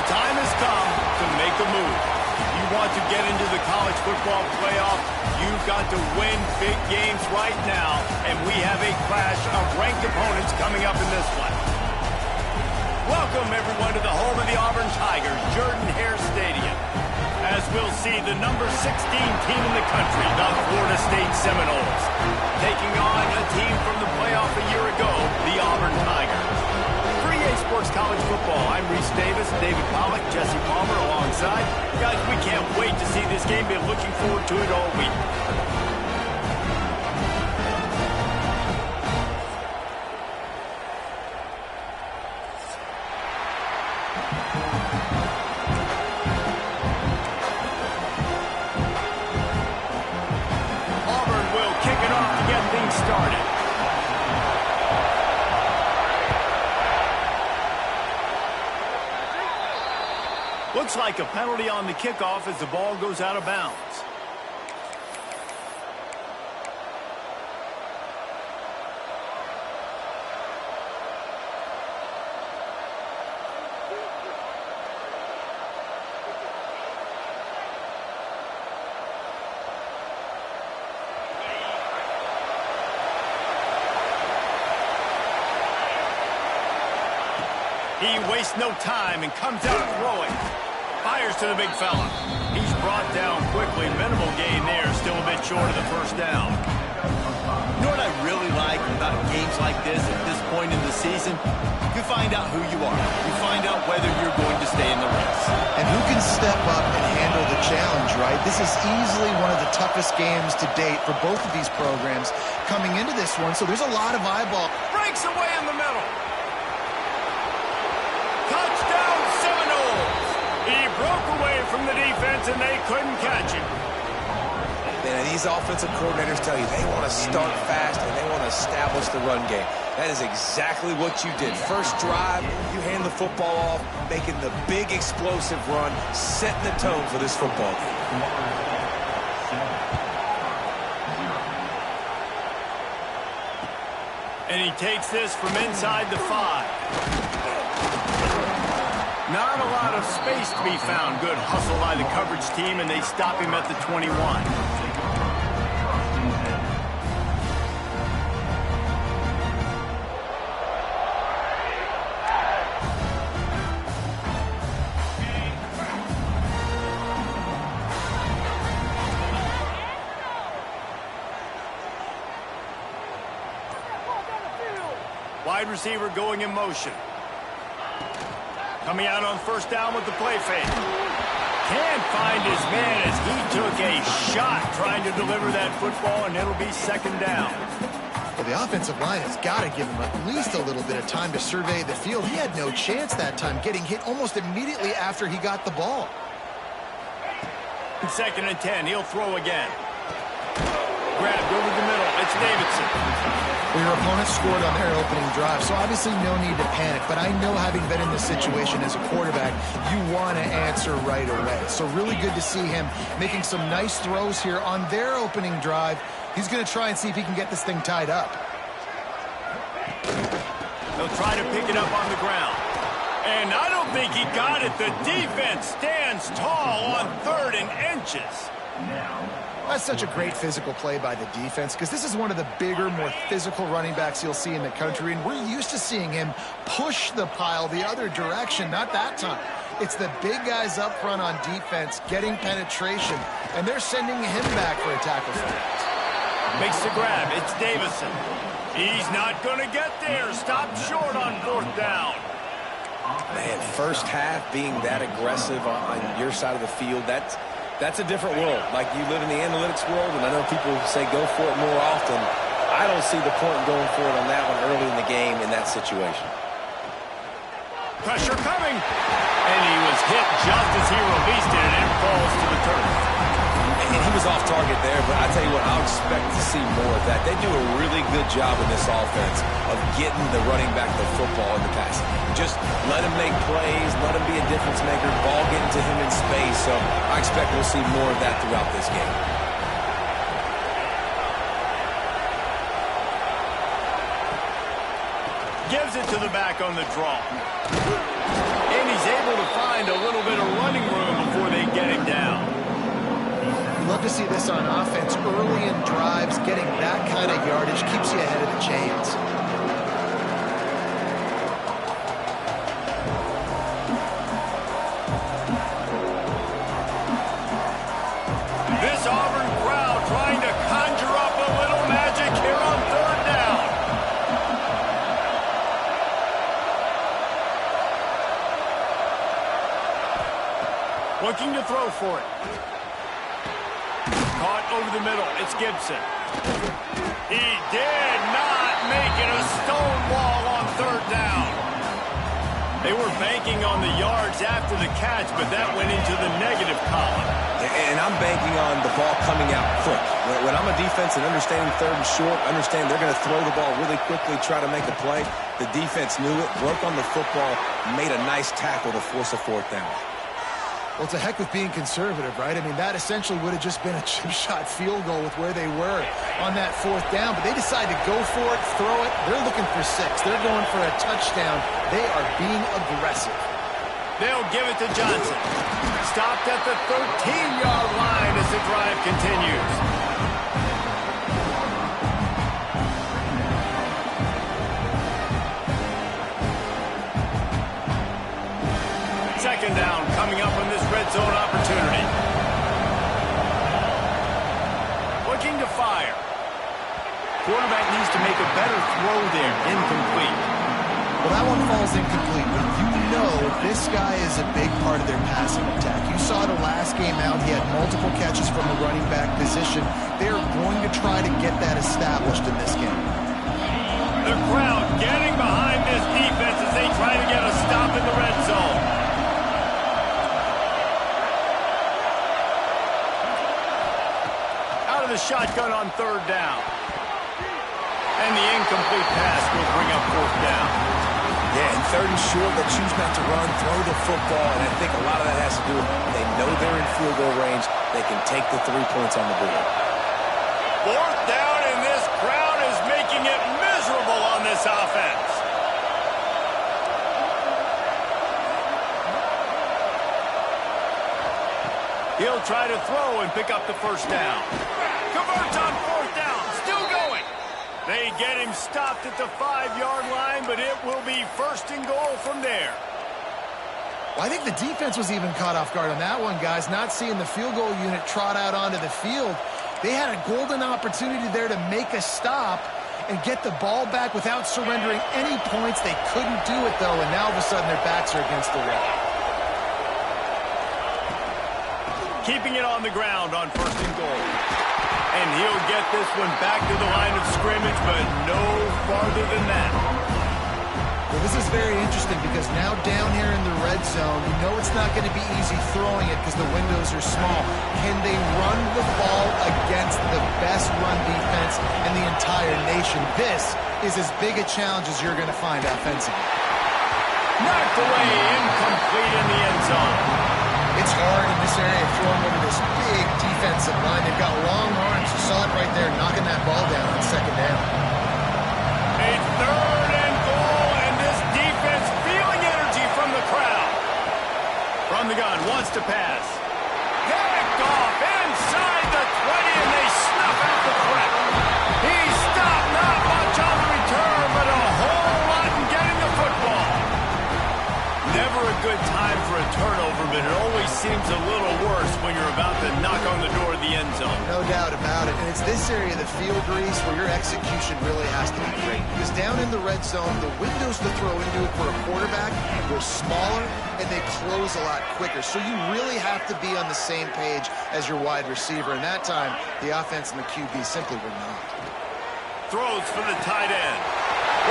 The time has come to make a move. If you want to get into the college football playoff, you've got to win big games right now, and we have a clash of ranked opponents coming up in this one. Welcome, everyone, to the home of the Auburn Tigers, Jordan-Hare Stadium. As we'll see the number 16 team in the country, the Florida State Seminoles, taking on a team from the playoff a year ago, the Auburn Tigers. For EA Sports College Football, I'm Reese Davis, David Pollack, Jesse Palmer alongside. Guys, we can't wait to see this game. Been looking forward to it all week. Looks like a penalty on the kickoff as the ball goes out of bounds. He wastes no time and comes out throwing. Fires to the big fella. He's brought down quickly. Minimal gain there. Still a bit short of the first down. You know what I really like about games like this at this point in the season? You find out who you are. You find out whether you're going to stay in the race. And who can step up and handle the challenge, right? This is easily one of the toughest games to date for both of these programs coming into this one, so there's a lot of eyeball. Breaks away in the middle. Touchdown Seminoles. He broke away from the defense, and they couldn't catch him. Man, these offensive coordinators tell you they want to start fast and they want to establish the run game. That is exactly what you did. First drive, you hand the football off, making the big explosive run, setting the tone for this football game. And he takes this from inside the 5. Not a lot of space to be found. Good hustle by the coverage team, and they stop him at the 21. Wide receiver going in motion. Coming out on first down with the play fake. Can't find his man as he took a shot trying to deliver that football, and it'll be second down. Well, the offensive line has got to give him at least a little bit of time to survey the field. He had no chance that time, getting hit almost immediately after he got the ball. Second and 10, he'll throw again. Grabbed over the middle, it's Davidson. Well, your opponent scored on their opening drive, so obviously no need to panic. But I know, having been in this situation as a quarterback, you want to answer right away. So really good to see him making some nice throws here on their opening drive. He's going to try and see if he can get this thing tied up. He'll try to pick it up on the ground. And I don't think he got it. The defense stands tall on 3rd and inches. That's such a great physical play by the defense, because this is one of the bigger, more physical running backs you'll see in the country, and we're used to seeing him push the pile the other direction. Not that time. It's the big guys up front on defense getting penetration, and they're sending him back for a tackle. Makes the grab. It's Davison. He's not going to get there. Stopped short on 4th down. Man, first half being that aggressive on your side of the field, that's a different world. Like, you live in the analytics world, and I know people say go for it more often. I don't see the point in going for it on that one early in the game in that situation. Pressure coming. And he was hit just as he released it, and it falls to the turf. And he was off target there, but I tell you what, I'll expect to see more of that. They do a really good job in this offense of getting the running back the football in the pass. Just let him make plays, let him be a difference maker, ball getting to him in space. So I expect we'll see more of that throughout this game. Gives it to the back on the draw. And he's able to find a little bit of running room before they get him down. You love to see this on offense. Early in drives, getting that kind of yardage keeps you ahead of the chains. This Auburn crowd trying to conjure up a little magic here on third down. Looking to throw for it. Caught over the middle. It's Gibson. He did not make it a stone wall on third down. They were banking on the yards after the catch, but that went into the negative column. And I'm banking on the ball coming out quick. When I'm a defense and understanding third and short, understand they're going to throw the ball really quickly, try to make a play. The defense knew it, broke on the football, made a nice tackle to force a fourth down. Well, it's a heck of being conservative, right? I mean, that essentially would have just been a chip-shot field goal with where they were on that fourth down. But they decided to go for it, throw it. They're looking for 6. They're going for a touchdown. They are being aggressive. They'll give it to Johnson. Stopped at the 13-yard line as the drive continues. Second down coming up on this red zone opportunity. Looking to fire. Quarterback needs to make a better throw there. Incomplete. Well, that one falls incomplete, but you know this guy is a big part of their passing attack. You saw the last game out. He had multiple catches from the running back position. They're going to try to get that established in this game. The crowd getting behind this defense as they try to get a stop in the red zone. Out of the shotgun on third down. And the incomplete pass will bring up fourth down. Yeah, and third and short, they choose not to run, throw the football, and I think a lot of that has to do with they know they're in field goal range. They can take the 3 points on the board. Fourth down, and this crowd is making it miserable on this offense. He'll try to throw and pick up the first down. Converts on fourth down. Still going. They get him stopped at the 5-yard line, but it will be first and goal from there. Well, I think the defense was even caught off guard on that one, guys. Not seeing the field goal unit trot out onto the field. They had a golden opportunity there to make a stop and get the ball back without surrendering any points. They couldn't do it, though, and now all of a sudden their backs are against the wall. Keeping it on the ground on first and goal. And he'll get this one back to the line of scrimmage, but no farther than that. Well, this is very interesting because now down here in the red zone, you know it's not going to be easy throwing it because the windows are small. Can they run the ball against the best run defense in the entire nation? This is as big a challenge as you're going to find offensively. Knocked away, incomplete in the end zone. It's hard in this area throwing over this big defensive line. They've got long arms. You saw it right there, knocking that ball down on second down. A third and goal, and this defense feeling energy from the crowd. From the gun, wants to pass. Picked off inside the 20, and they snuff out the threat. He stopped, not much on the return, but a whole lot in getting the football. Never a good time for a turnover, but it always seems a little worse when you're about to knock on the door of the end zone. No doubt about it. And it's this area of the field, Reese, where your execution really has to be great. Because down in the red zone, the windows to throw into it for a quarterback were smaller, and they close a lot quicker. So you really have to be on the same page as your wide receiver. And that time, the offense and the QB simply were not. Throws for the tight end.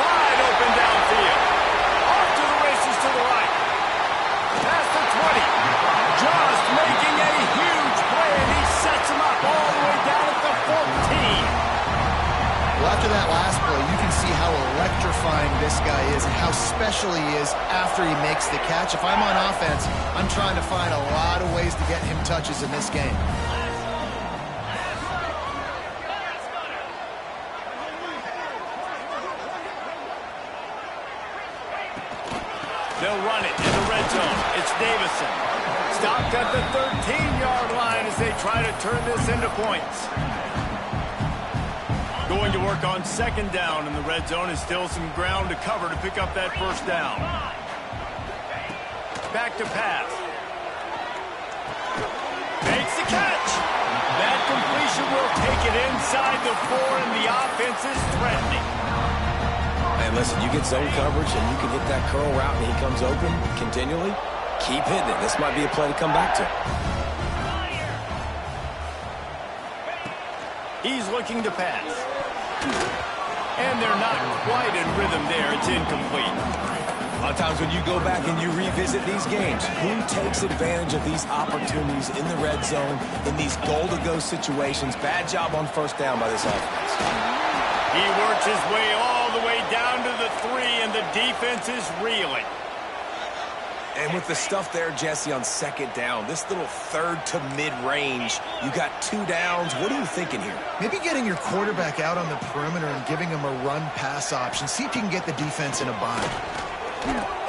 Wide open downfield. Off to the races to the right. Past the 20. Just making a huge play, and he sets him up all the way down at the 14. Well, after that last play, you can see how electrifying this guy is and how special he is after he makes the catch. If I'm on offense, I'm trying to find a lot of ways to get him touches in this game. They'll run it in the red zone. It's Davison. Stopped at the 13-yard line as they try to turn this into points. Going to work on second down in the red zone, is still some ground to cover to pick up that first down. Back to pass. Makes the catch. That completion will take it inside the 4, and the offense is threatening. And listen, you get zone coverage and you can hit that curl route and he comes open continually. Keep hitting it. This might be a play to come back to. He's looking to pass. And they're not quite in rhythm there. It's incomplete. A lot of times when you go back and you revisit these games, who takes advantage of these opportunities in the red zone, in these goal-to-go situations? Bad job on first down by this offense. He works his way all the way down to the 3, and the defense is reeling. And with the stuff there, Jesse, on second down, this little third to mid-range, you got 2 downs. What are you thinking here? Maybe getting your quarterback out on the perimeter and giving him a run-pass option. See if you can get the defense in a bind.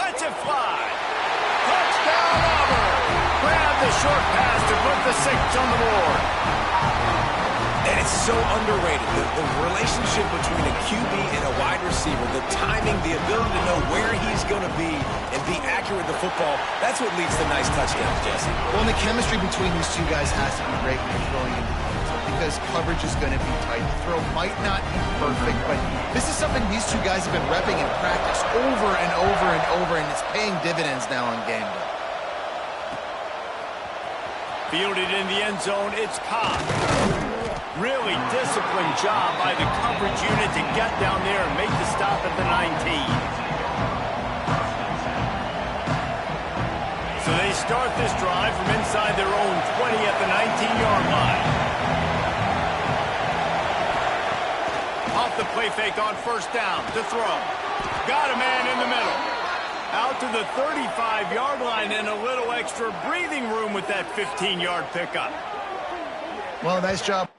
Let's it fly. Touchdown, Auburn. Grab the short pass to put the 6 on the board. And it's so underrated. The relationship between a QB and a wide receiver, the timing, the ability to know where he's going to be and be accurate with the football, that's what leads to nice touchdowns, Jesse. Well, and the chemistry between these two guys has to be great when you're throwing into the end zone because coverage is going to be tight. The throw might not be perfect, but this is something these two guys have been repping in practice over and over and over, and it's paying dividends now on game day. Fielded in the end zone, it's Cobb. Really disciplined job by the coverage unit to get down there and make the stop at the 19. So they start this drive from inside their own 20 at the 19-yard line. Off the play fake on first down to throw. Got a man in the middle. Out to the 35-yard line and a little extra breathing room with that 15-yard pickup. Well, nice job.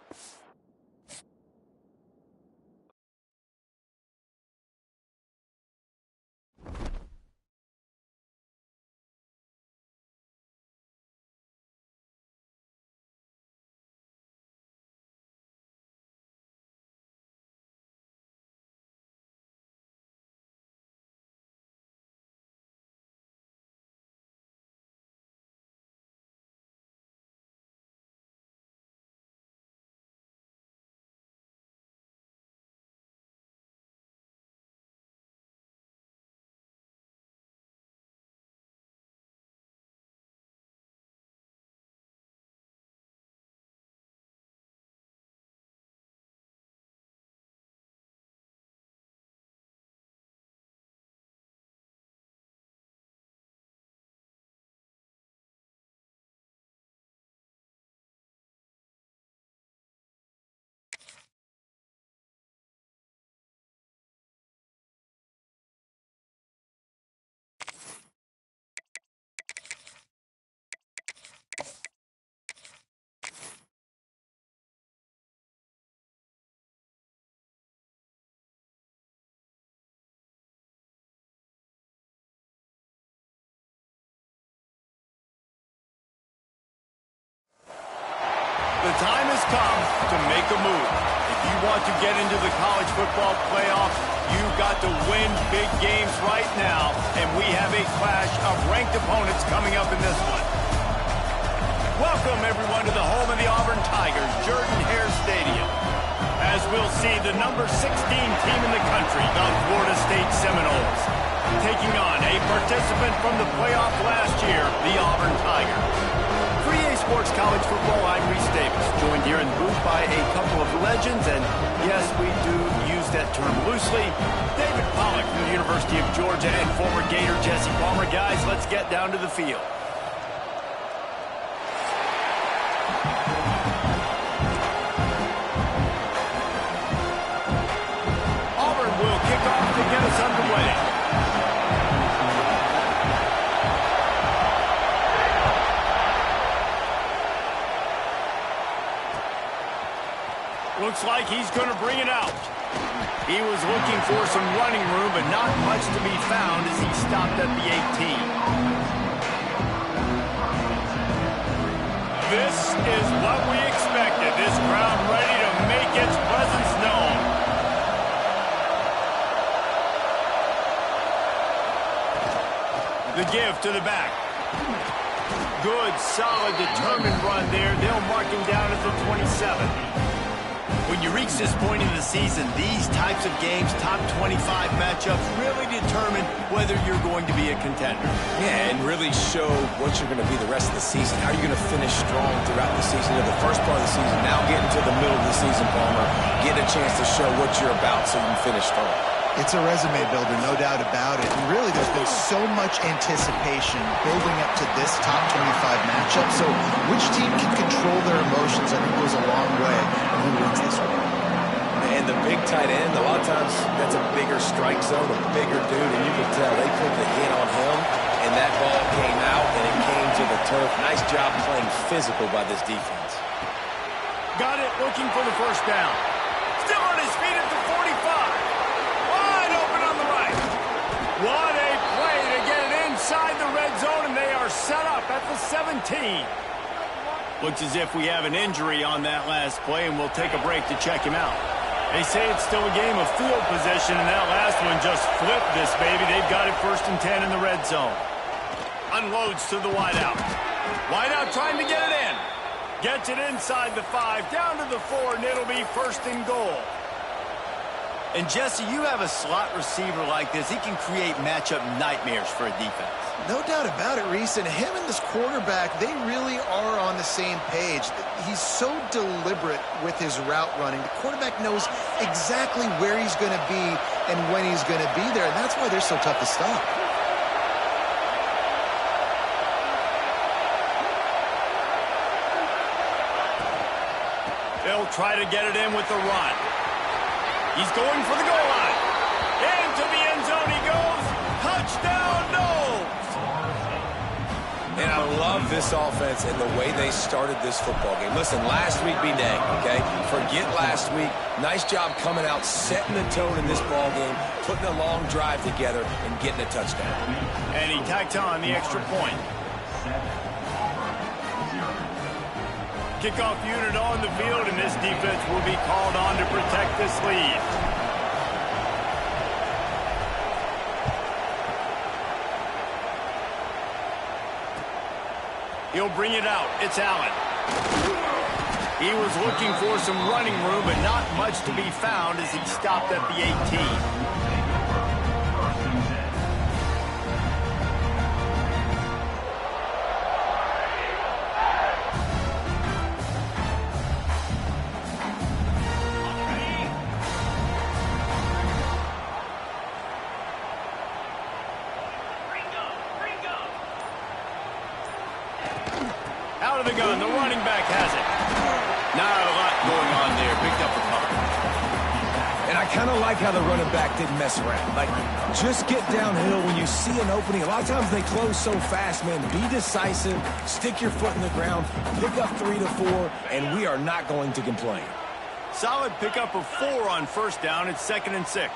The time has come to make a move. If you want to get into the college football playoff, you've got to win big games right now, and we have a clash of ranked opponents coming up in this one. Welcome, everyone, to the home of the Auburn Tigers, Jordan-Hare Stadium. As we'll see, the number 16 team in the country, the Florida State Seminoles, taking on a participant from the playoff last year, the Auburn Tigers. For EA Sports College Football, I'm Reese Davis, joined here in the booth by a couple of legends, and yes, we do use that term loosely. David Pollack from the University of Georgia and former Gator Jesse Palmer. Guys, let's get down to the field. Auburn will kick off to get us underway. Looks like he's going to bring it out. He was looking for some running room, but not much to be found as he stopped at the 18. This is what we expected. This crowd ready to make its presence known. The give to the back. Good, solid, determined run there. They'll mark him down at the 27. When you reach this point in the season, these types of games, top 25 matchups, really determine whether you're going to be a contender. Yeah, and really show what you're going to be the rest of the season. How are you going to finish strong throughout the season, or the first part of the season, now getting to the middle of the season, Palmer, get a chance to show what you're about so you can finish strong. It's a resume builder, no doubt about it. And really, there's been so much anticipation building up to this top 25 matchup. So which team can control their emotions, I think, goes a long way in who wins this one. And the big tight end, a lot of times that's a bigger strike zone, a bigger dude, and you can tell they put the hit on him, and that ball came out, and it came to the turf. Nice job playing physical by this defense. Got it, looking for the first down. Still on his feet at the 45. Wide open on the right. What a play to get it inside the red zone, and they are set up at the 17. Looks as if we have an injury on that last play, and we'll take a break to check him out. They say it's still a game of field position, and that last one just flipped this baby. They've got it 1st and 10 in the red zone. Unloads to the wideout. Wideout trying to get it in. Gets it inside the 5, down to the 4, and it'll be 1st and goal. And, Jesse, you have a slot receiver like this. He can create matchup nightmares for a defense. No doubt about it, Reese. And him and this quarterback, they really are on the same page. He's so deliberate with his route running. The quarterback knows exactly where he's going to be and when he's going to be there, and that's why they're so tough to stop. They'll try to get it in with the run. He's going for the goal line. Into the end zone he goes. Touchdown, Knowles. And I love this offense and the way they started this football game. Listen, last week be dang, okay? Forget last week. Nice job coming out, setting the tone in this ball game, putting a long drive together, and getting a touchdown. And he tacked on the extra point. Kickoff unit on the field, and this defense will be called on to protect this lead. He'll bring it out. It's Allen. He was looking for some running room, but not much to be found as he stopped at the 18. Out of the gun, the running back has it. Not a lot going on there. Picked up the puck. And I kind of like how the running back didn't mess around. Like, just get downhill when you see an opening. A lot of times they close so fast, man. Be decisive, stick your foot in the ground, pick up 3 to 4, and we are not going to complain. Solid pickup of 4 on first down. It's 2nd and 6.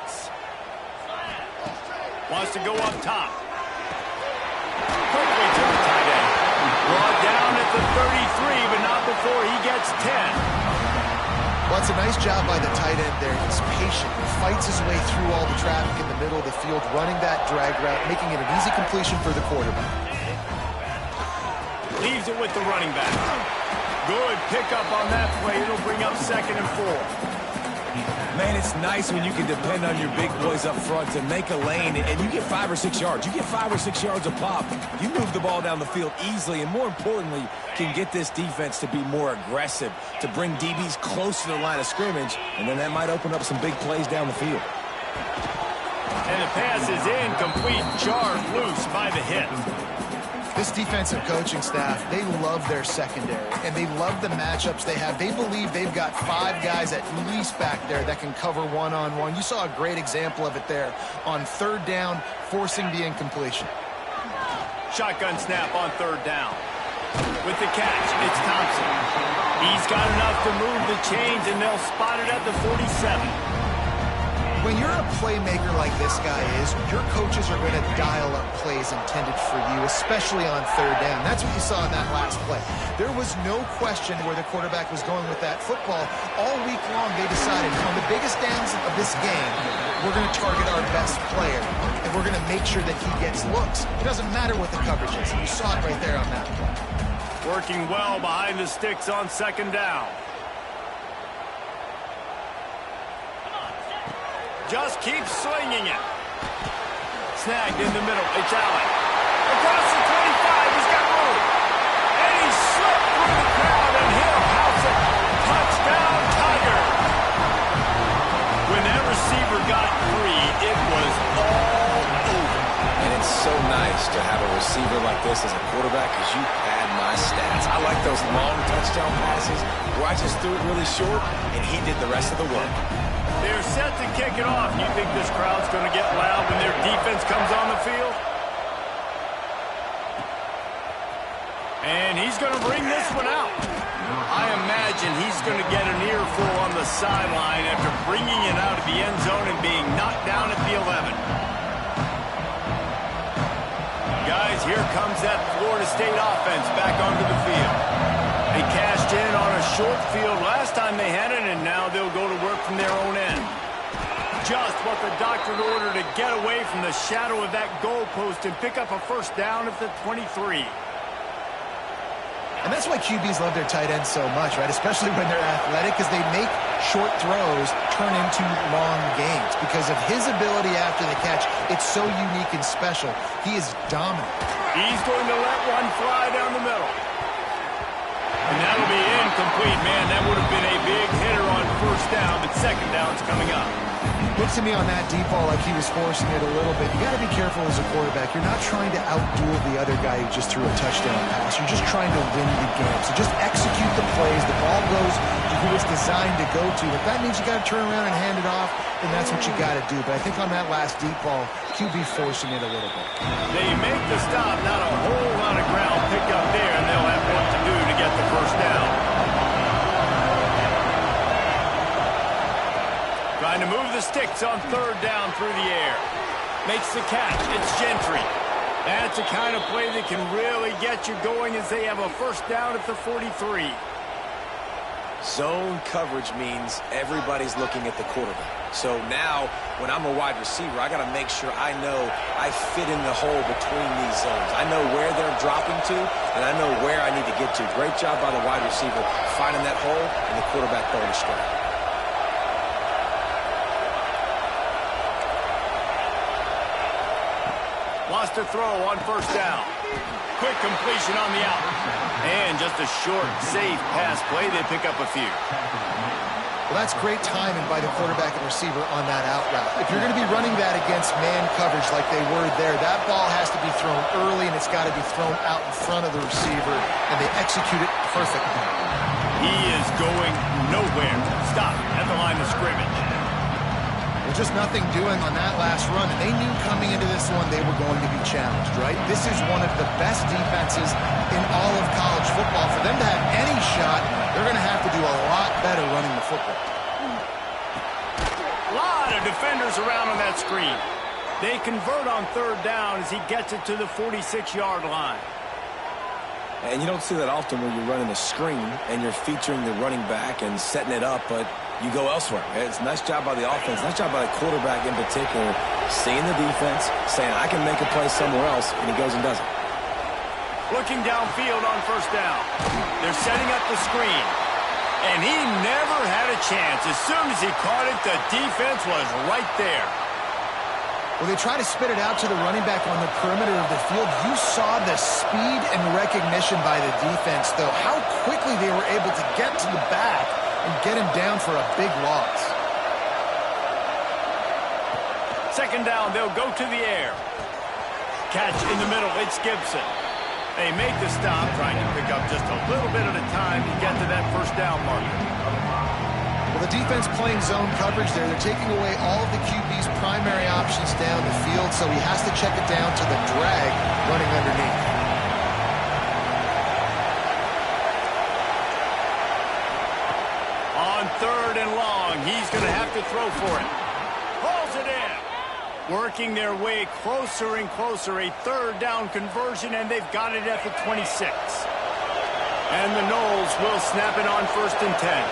Wants to go up top. Quickly to the tight end. Brought down at the 33, but not before he gets 10. Well, it's a nice job by the tight end there. He's patient. He fights his way through all the traffic in the middle of the field, running that drag route, making it an easy completion for the quarterback. Leaves it with the running back. Good pickup on that play. It'll bring up 2nd and 4. Man, it's nice when you can depend on your big boys up front to make a lane, and you get 5 or 6 yards. You get 5 or 6 yards a pop. You move the ball down the field easily, and more importantly, can get this defense to be more aggressive, to bring DBs close to the line of scrimmage, and then that might open up some big plays down the field. And the pass is incomplete, jarred loose by the hit. This defensive coaching staff, they love their secondary, and they love the matchups they have. They believe they've got 5 guys at least back there that can cover one-on-one. You saw a great example of it there on 3rd down, forcing the incompletion. Shotgun snap on 3rd down. With the catch, it's Thompson. He's got enough to move the chains, and they'll spot it at the 47. when you're a playmaker like this guy is, your coaches are going to dial up plays intended for you, especially on third down. That's what you saw in that last play. There was no question where the quarterback was going with that football. All week long, they decided on the biggest downs of this game, we're going to target our best player, and we're going to make sure that he gets looks. It doesn't matter what the coverage is. You saw it right there on that play. Working well behind the sticks on second down. Just keep slinging it. Snagged in the middle. It's Allen. Across the 25. He's got room. And he slipped through the crowd, and he'll house it. Touchdown, Tiger. When that receiver got free, it was all over. And it's so nice to have a receiver like this as a quarterback because you had my stats. I like those long touchdown passes where I just threw it really short, and he did the rest of the work. They're set to kick it off. You think this crowd's going to get loud when their defense comes on the field? And he's going to bring this one out. I imagine he's going to get an earful on the sideline after bringing it out of the end zone and being knocked down at the 11. Guys, here comes that Florida State offense back onto the field. They cashed in on a short field last time they had it, and now they'll go to work from their own end. Just what the doctor ordered to get away from the shadow of that goalpost and pick up a first down at the 23. And that's why QBs love their tight ends so much, right? Especially when they're athletic, because they make short throws turn into long gains. Because of his ability after the catch, it's so unique and special. He is dominant. He's going to let one fly down the middle. And that'll be incomplete, man. That would have been a big hitter on first down, but second down's coming up. Looked to me on that deep ball like he was forcing it a little bit. You got to be careful as a quarterback. You're not trying to outduel the other guy who just threw a touchdown pass. You're just trying to win the game. So just execute the plays. The ball goes to who it's designed to go to. If that means you got to turn around and hand it off, then that's what you got to do. But I think on that last deep ball, QB forcing it a little bit. They make the stop. Not a whole lot of ground picked up there, and they'll have what to do to get the first down. Trying to move the sticks on third down through the air. Makes the catch. It's Gentry. That's the kind of play that can really get you going as they have a first down at the 43. Zone coverage means everybody's looking at the quarterback. So now, when I'm a wide receiver, I got to make sure I know I fit in the hole between these zones. I know where they're dropping to, and I know where I need to get to. Great job by the wide receiver finding that hole, and the quarterback throwing it straight. Lost a throw on first down. Quick completion on the out. And just a short, safe pass play. They pick up a few. Well, that's great timing by the quarterback and receiver on that out route. If you're going to be running that against man coverage like they were there, that ball has to be thrown early, and it's got to be thrown out in front of the receiver, and they execute it perfectly. He is going nowhere. Stop at the line of scrimmage. Just nothing doing on that last run. And they knew coming into this one they were going to be challenged, right? This is one of the best defenses in all of college football. For them to have any shot, they're going to have to do a lot better running the football. A lot of defenders around on that screen. They convert on third down as he gets it to the 46-yard line. And you don't see that often when you're running a screen and you're featuring the running back and setting it up, but you go elsewhere. It's a nice job by the offense, nice job by the quarterback in particular, seeing the defense, saying, I can make a play somewhere else, and he goes and does it. Looking downfield on first down. They're setting up the screen. And he never had a chance. As soon as he caught it, the defense was right there. Well, they try to spit it out to the running back on the perimeter of the field. You saw the speed and recognition by the defense, though. How quickly they were able to get to the back and get him down for a big loss. Second down, they'll go to the air. Catch in the middle, it's Gibson. They make the stop, trying to pick up just a little bit at a time to get to that first down marker. Well, the defense playing zone coverage there. They're taking away all of the QB's primary options down the field, so he has to check it down to the drag running underneath. On third and long, he's going to have to throw for it. Oh, Working their way closer and closer. A third down conversion, and they've got it at the 26. And the Noles will snap it on 1st and 10.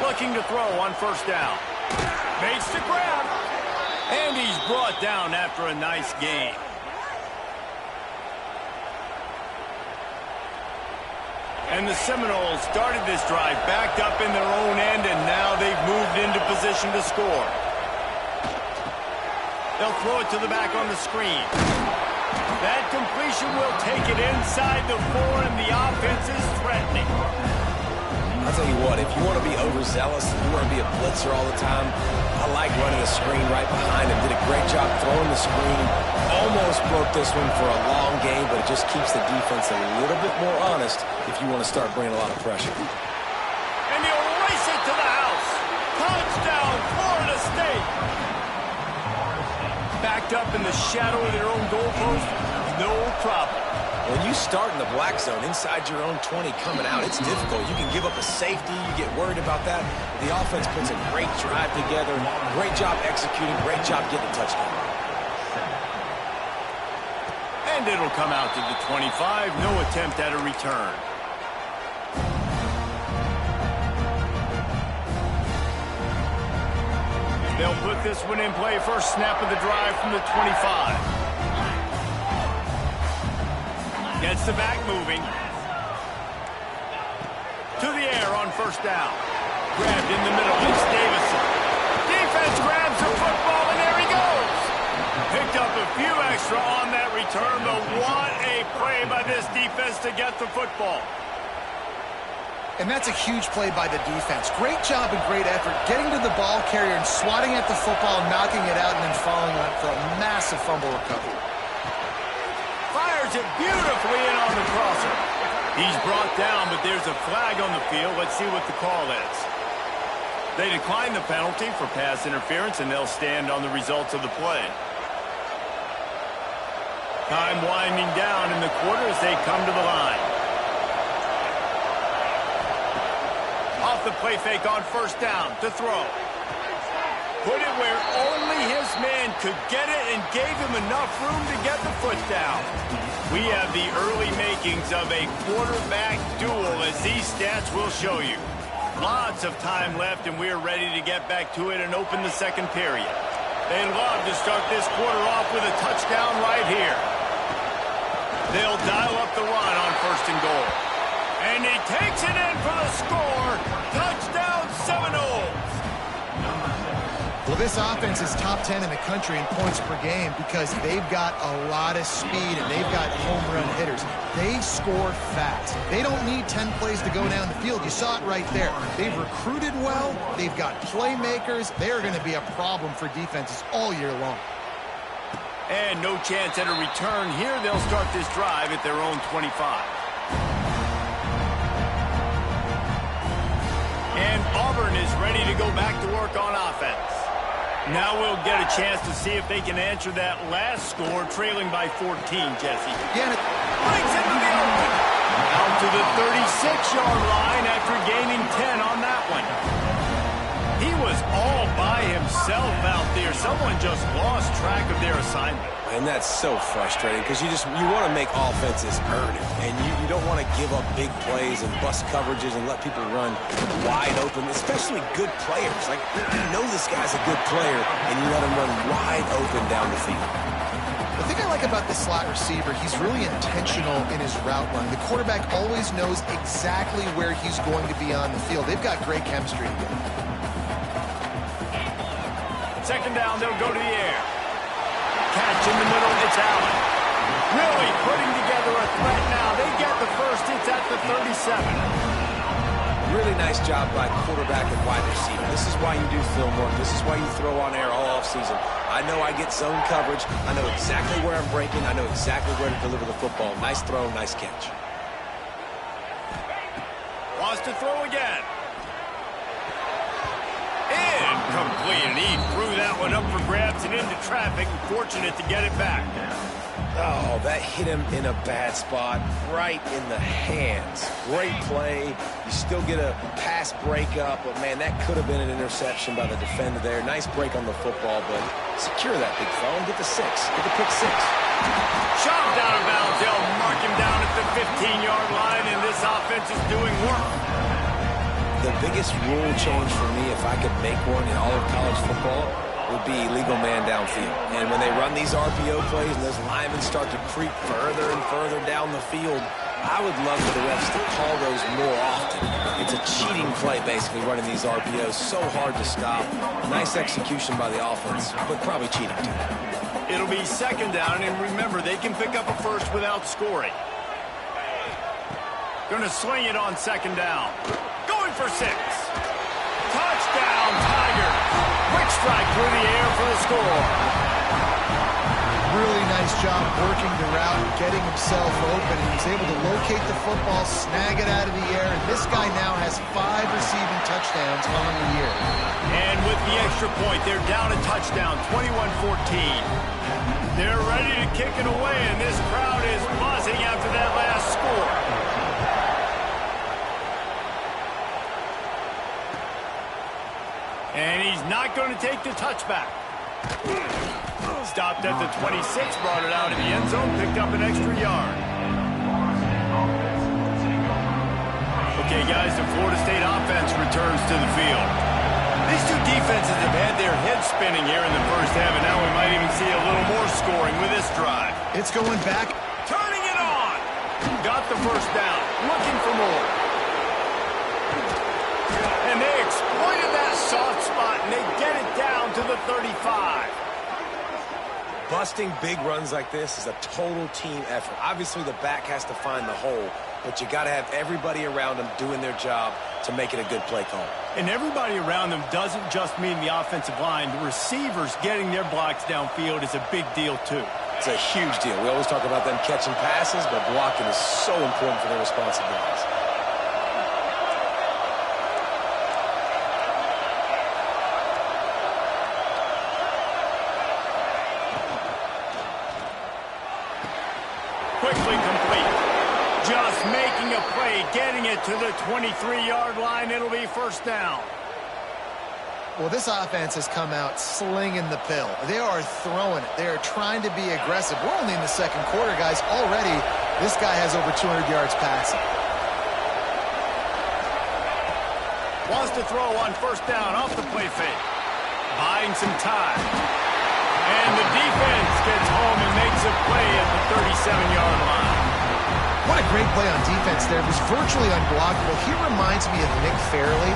Looking to throw on 1st down. Makes the grab. And he's brought down after a nice gain. And the Seminoles started this drive backed up in their own end, and now they've moved into position to score. They'll throw it to the back on the screen. That completion will take it inside the 4, and the offense is threatening. I'll tell you what, if you want to be overzealous, you want to be a blitzer all the time, I like running the screen right behind him. Did a great job throwing the screen. Almost broke this one for a long game, but it just keeps the defense a little bit more honest if you want to start bringing a lot of pressure. And he'll race it to the house. Touchdown, Florida State. Backed up in the shadow of their own goalpost, no problem. When you start in the black zone inside your own 20 coming out, it's difficult. You can give up a safety. You get worried about that. The offense puts a great drive together. Great job executing. Great job getting a touchdown. And it'll come out to the 25. No attempt at a return. They'll put this one in play. First snap of the drive from the 25. Gets the back moving. To the air on 1st down. Grabbed in the middle. It's Davison. Defense grabs the football, and there he goes. Picked up a few extra on that return, but what a play by this defense to get the football. And that's a huge play by the defense. Great job and great effort getting to the ball carrier and swatting at the football, knocking it out, and then following on for a massive fumble recovery. Fires it beautifully in on the crosser. He's brought down, but there's a flag on the field. Let's see what the call is. They decline the penalty for pass interference, and they'll stand on the results of the play. Time winding down in the quarter as they come to the line. Off the play fake on 1st down to throw. Put it where only his man could get it and gave him enough room to get the foot down. We have the early makings of a quarterback duel, as these stats will show you. Lots of time left, and we're ready to get back to it and open the 2nd period. They love to start this quarter off with a touchdown right here. They'll dial up the run on 1st and goal. And he takes it in for the score. Touchdown, Seminoles. Well, this offense is top 10 in the country in points per game because they've got a lot of speed and they've got home run hitters. They score fast. They don't need 10 plays to go down the field. You saw it right there. They've recruited well. They've got playmakers. They're going to be a problem for defenses all year long. And no chance at a return here. They'll start this drive at their own 25. And Auburn is ready to go back to work on offense. Now we'll get a chance to see if they can answer that last score, trailing by 14, Jesse. Yeah, Breaks into the open. Out to the 36-yard line after gaining 10 on that one. He was all by himself out there. Someone just lost track of their assignment. And that's so frustrating because you want to make offenses earn it. And you don't want to give up big plays and bust coverages and let people run wide open, especially good players. Like, you know this guy's a good player, and you let him run wide open down the field. The thing I like about the slot receiver, he's really intentional in his route run. The quarterback always knows exactly where he's going to be on the field. They've got great chemistry together. 2nd down, they'll go to the air. Catch in the middle, it's Allen. Really putting together a threat now. They get the first, it's at the 37. Really nice job by quarterback and wide receiver. This is why you do film work. This is why you throw on air all offseason. I know I get zone coverage. I know exactly where I'm breaking. I know exactly where to deliver the football. Nice throw, nice catch. Wants to throw again. Incomplete, and he threw that one up for grabs and into traffic, and fortunate to get it back. Oh, that hit him in a bad spot, right in the hands. Great play. You still get a pass breakup, but, man, that could have been an interception by the defender there. Nice break on the football, but secure that big phone. Get the 6. Get the pick 6. Shot down of bounds. They'll mark him down at the 15-yard line, and this offense is doing work. The biggest rule change for me, if I could make one in all of college football, would be legal man downfield. And when they run these RPO plays and those linemen start to creep further and further down the field, I would love for the refs to call those more often. It's a cheating play, basically, running these RPOs. So hard to stop. Nice execution by the offense, but probably cheating too. It'll be second down, and remember, they can pick up a first without scoring. Going to sling it on second down. Going for 6. Touchdown, Tigers. Quick strike through the air for the score. Really nice job working the route and getting himself open. He was able to locate the football, snag it out of the air, and this guy now has 5 receiving touchdowns on the year. And with the extra point, they're down a touchdown, 21-14. They're ready to kick it away, and this crowd is buzzing after that last score. And he's not going to take the touchback. Stopped at the 26, brought it out of the end zone, picked up an extra yard. Okay, guys, the Florida State offense returns to the field. These two defenses have had their heads spinning here in the first half, and now we might even see a little more scoring with this drive. It's going back. Turning it on. Got the first down. Looking for more. And they exploited that soft spot, and they get it down to the 35. Busting big runs like this is a total team effort. Obviously, the back has to find the hole, but you got to have everybody around them doing their job to make it a good play call. And everybody around them doesn't just mean the offensive line. The receivers getting their blocks downfield is a big deal, too. It's a huge deal. We always talk about them catching passes, but blocking is so important for their responsibilities. Quickly complete. Just making a play, getting it to the 23-yard line. It'll be first down. Well, this offense has come out slinging the pill. They are throwing it. They are trying to be aggressive. We're only in the second quarter, guys. Already, this guy has over 200 yards passing. Wants to throw on first down off the play fake. Buying some time. And the defense gets home and makes a play at the 37-yard line. What a great play on defense there. It was virtually unblockable. He reminds me of Nick Fairley,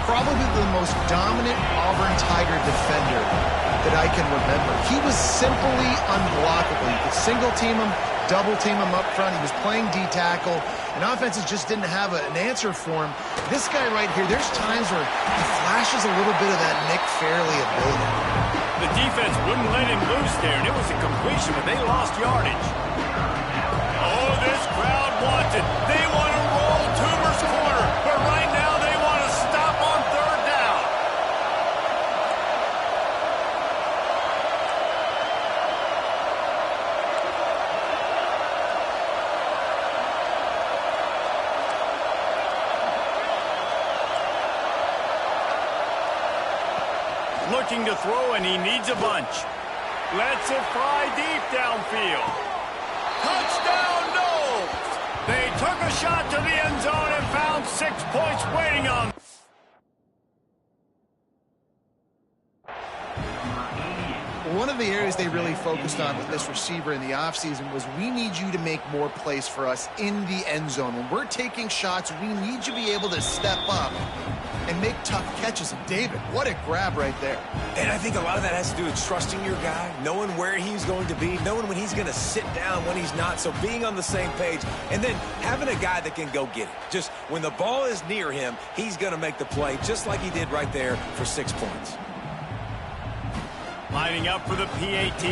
probably the most dominant Auburn Tiger defender that I can remember. He was simply unblockable. You could single team him, double team him up front. He was playing D-tackle, and offenses just didn't have an answer for him. This guy right here, there's times where he flashes a little bit of that Nick Fairley ability. The defense wouldn't let him loose there, and it was a completion, but they lost yardage. Oh, this crowd wants it. They want to roll Toomer's corner, but right now they want to stop on third down. Looking to throw, and he needs a bunch. Lets it fly deep downfield. Touchdown, Knowles! They took a shot to the end zone and found 6 points waiting on them. One of the areas they really focused on with this receiver in the offseason was we need you to make more plays for us in the end zone. When we're taking shots, we need you to be able to step up and make tough catches. And David, what a grab right there. And I think a lot of that has to do with trusting your guy, knowing where he's going to be, knowing when he's going to sit down, when he's not. So being on the same page, and then having a guy that can go get it. Just when the ball is near him, he's going to make the play, just like he did right there for 6 points. Lining up for the PAT.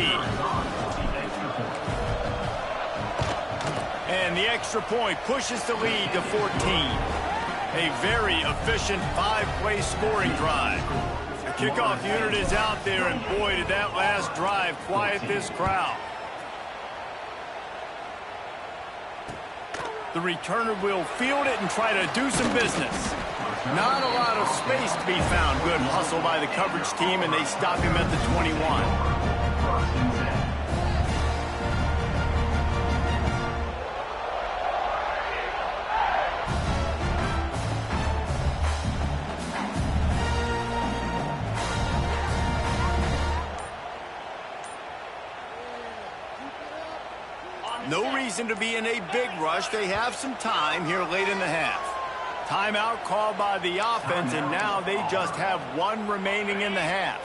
And the extra point pushes the lead to 14. A very efficient 5-play scoring drive. The kickoff unit is out there, and boy, did that last drive quiet this crowd. The returner will field it and try to do some business. Not a lot of space to be found. Good hustle by the coverage team, and they stop him at the 21. No reason to be in a big rush. They have some time here late in the half. Timeout called by the offense, and now they just have one remaining in the half.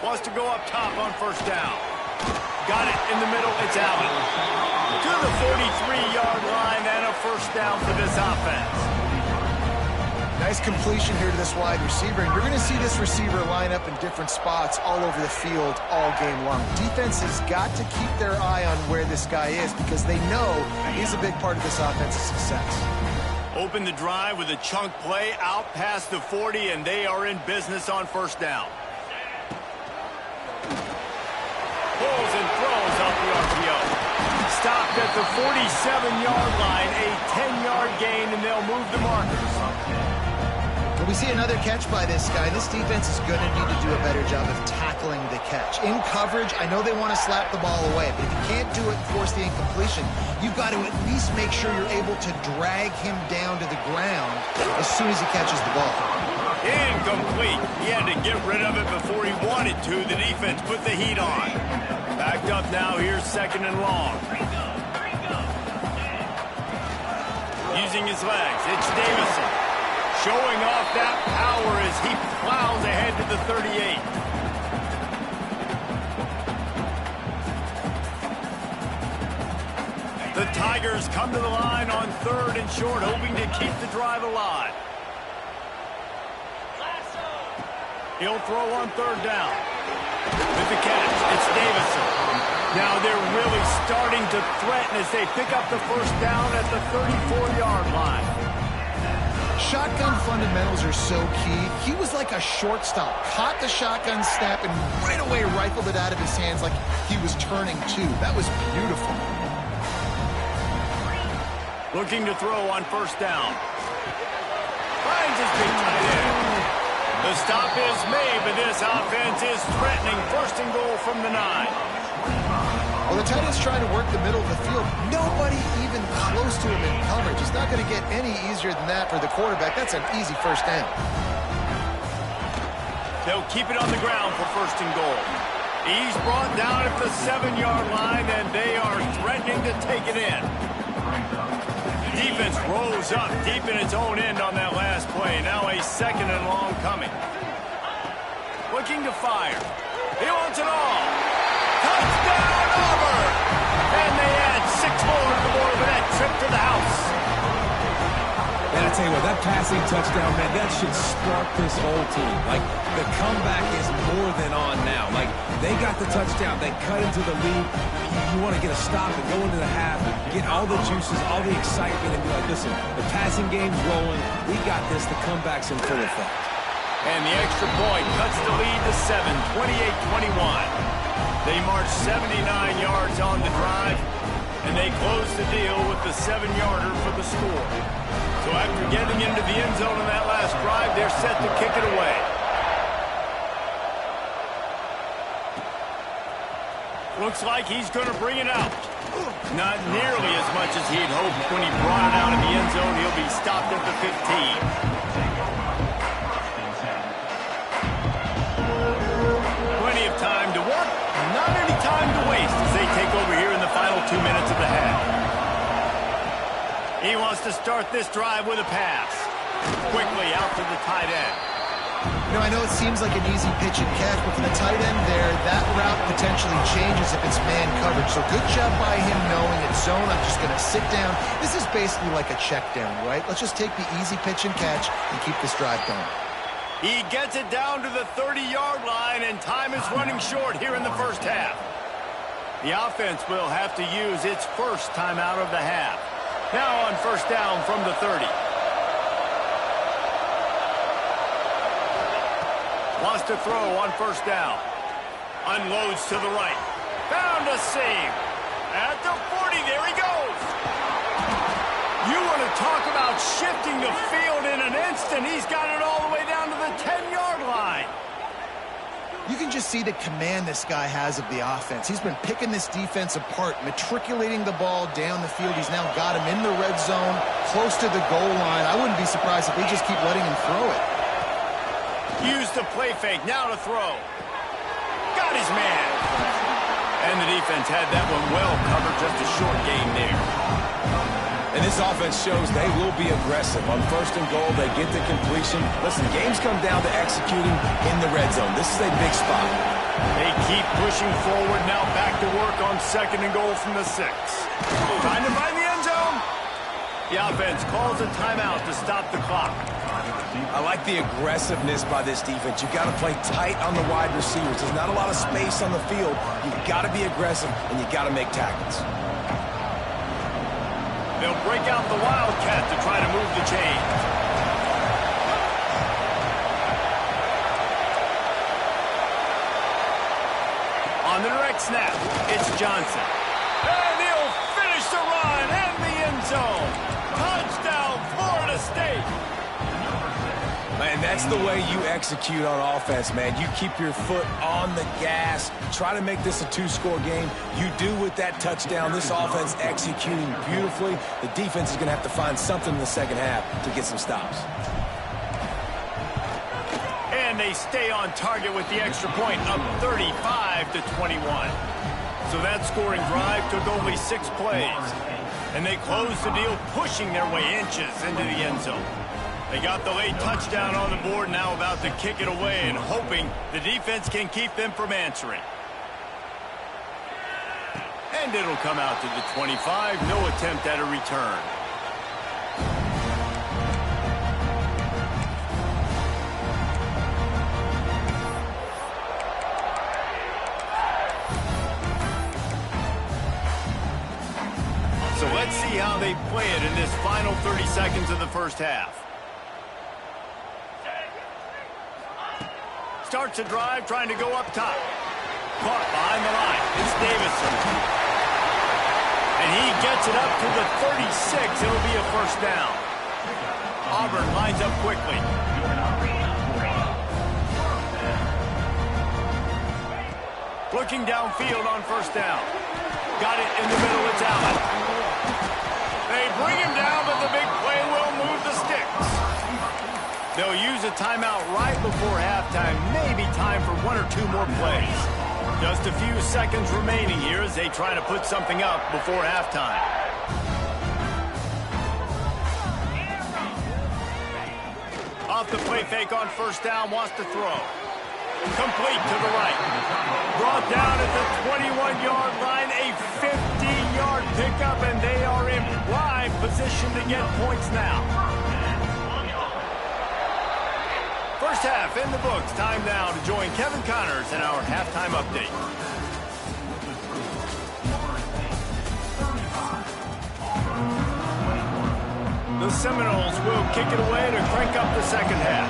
Wants to go up top on first down. Got it in the middle. It's out. To the 43-yard line and a first down for this offense. Nice completion here to this wide receiver, and you're going to see this receiver line up in different spots all over the field all game long. Defense has got to keep their eye on where this guy is because they know he's a big part of this offense's success. Open the drive with a chunk play out past the 40, and they are in business on first down. Pulls and throws off the RPO. Stopped at the 47-yard line, a 10-yard gain, and they'll move the markers. We see another catch by this guy. This defense is going to need to do a better job of tackling the catch. In coverage, I know they want to slap the ball away, but if you can't do it and force the incompletion, you've got to at least make sure you're able to drag him down to the ground as soon as he catches the ball. Incomplete. He had to get rid of it before he wanted to. The defense put the heat on. Backed up now. Here's second and long. Using his legs. It's Davison. Showing off that power as he plows ahead to the 38. The Tigers come to the line on third and short, hoping to keep the drive alive. He'll throw on third down. With the catch, it's Davison. Now they're really starting to threaten as they pick up the first down at the 34-yard line. Shotgun fundamentals are so key. He was like a shortstop. Caught the shotgun snap and right away rifled it out of his hands like he was turning two. That was beautiful. Looking to throw on first down. Finds his big tight end. The stop is made, but this offense is threatening. First and goal from the 9. Well, the tight end's trying to work the middle of the field. Nobody even close to him in coverage. It's not going to get any easier than that for the quarterback. That's an easy first down. They'll keep it on the ground for first and goal. He's brought down at the 7-yard line, and they are threatening to take it in. Defense rose up deep in its own end on that last play. Now a second and long coming. Looking to fire. He wants it all. Touchdown, Auburn! And they add 6 more to the board with that trip to the house. And I tell you what, that passing touchdown, man, that should spark this whole team. Like, the comeback is more than on now. Like, they got the touchdown. They cut into the lead. You want to get a stop and go into the half, get all the juices, all the excitement, and be like, listen, the passing game's rolling. We got this. The comeback's in full effect. And the extra point cuts the lead to 7, 28-21. They march 79 yards on the drive, and they close the deal with the 7-yarder for the score. So after getting into the end zone in that last drive, they're set to kick it away. Looks like he's going to bring it out. Not nearly as much as he'd hoped when he brought it out in the end zone. He'll be stopped at the 15. Plenty of time to work, not any time to waste as they take over here in the final 2 minutes of the half. He wants to start this drive with a pass. Quickly out to the tight end. You know, I know it seems like an easy pitch and catch, but for the tight end there, that route potentially changes if it's man coverage. So good job by him knowing it's zone. I'm just going to sit down. This is basically like a check down, right? Let's just take the easy pitch and catch and keep this drive going. He gets it down to the 30-yard line, and time is running short here in the first half. The offense will have to use its first timeout of the half. Now on first down from the 30. Wants to throw on first down. Unloads to the right. Found a seam. At the 40, there he goes. You want to talk about shifting the field in an instant. He's got it all the way down to the 10-yard line. You can just see the command this guy has of the offense. He's been picking this defense apart, matriculating the ball down the field. He's now got him in the red zone, close to the goal line. I wouldn't be surprised if they just keep letting him throw it. Use the play fake, now to throw. Got his man. And the defense had that one well covered, just a short gain there. And this offense shows they will be aggressive. On 1st and goal, they get the completion. Listen, games come down to executing in the red zone. This is a big spot. They keep pushing forward, now back to work on 2nd and goal from the 6. Trying to find the end zone. The offense calls a timeout to stop the clock. I like the aggressiveness by this defense. You've got to play tight on the wide receivers. There's not a lot of space on the field. You've got to be aggressive, and you've got to make tackles. They'll break out the Wildcat to try to move the chains. On the direct snap, it's Johnson. And he'll finish the run and the end zone. Touchdown, Florida State. Man, that's the way you execute on offense, man. You keep your foot on the gas. Try to make this a 2-score game. You do with that touchdown. This offense executing beautifully. The defense is going to have to find something in the second half to get some stops. And they stay on target with the extra point, up 35-21. So that scoring drive took only 6 plays. And they closed the deal, pushing their way inches into the end zone. They got the late touchdown on the board, now about to kick it away and hoping the defense can keep them from answering. And it'll come out to the 25, no attempt at a return. So let's see how they play it in this final 30 seconds of the first half. Starts a drive, trying to go up top. Caught behind the line. It's Davison. And he gets it up to the 36. It'll be a first down. Auburn lines up quickly. Looking downfield on first down. Got it in the middle. It's Allen. They bring him down, but the big play will move the sticks. They'll use a timeout right before halftime. Maybe time for 1 or 2 more plays. Just a few seconds remaining here as they try to put something up before halftime. Off the play fake on first down, wants to throw. Complete to the right. Brought down at the 21-yard line, a 50-yard pickup, and they are in prime position to get points now. First half in the books. Time now to join Kevin Connors in our halftime update. The Seminoles will kick it away to crank up the second half.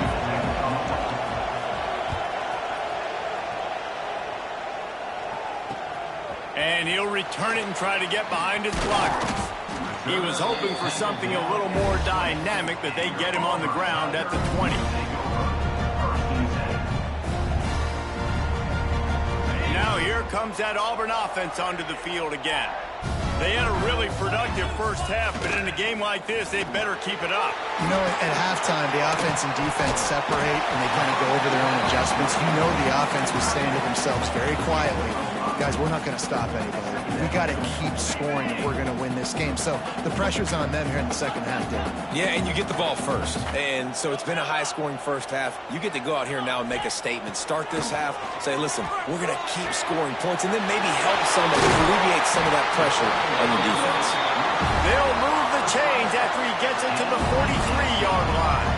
And he'll return it and try to get behind his blockers. He was hoping for something a little more dynamic, but they get him on the ground at the 20. Now here comes that Auburn offense onto the field again. They had a really productive first half, but in a game like this, they better keep it up. You know, at halftime, the offense and defense separate, and they kind of go over their own adjustments. You know the offense was saying to themselves very quietly, guys, we're not going to stop anybody. We got to keep scoring if we're going to win this game. So the pressure's on them here in the second half, Dave. Yeah, and you get the ball first. And so it's been a high-scoring first half. You get to go out here now and make a statement. Start this half, say, listen, we're going to keep scoring points, and then maybe help alleviate some of that pressure on the defense. They'll move the chains after he gets it to the 43-yard line.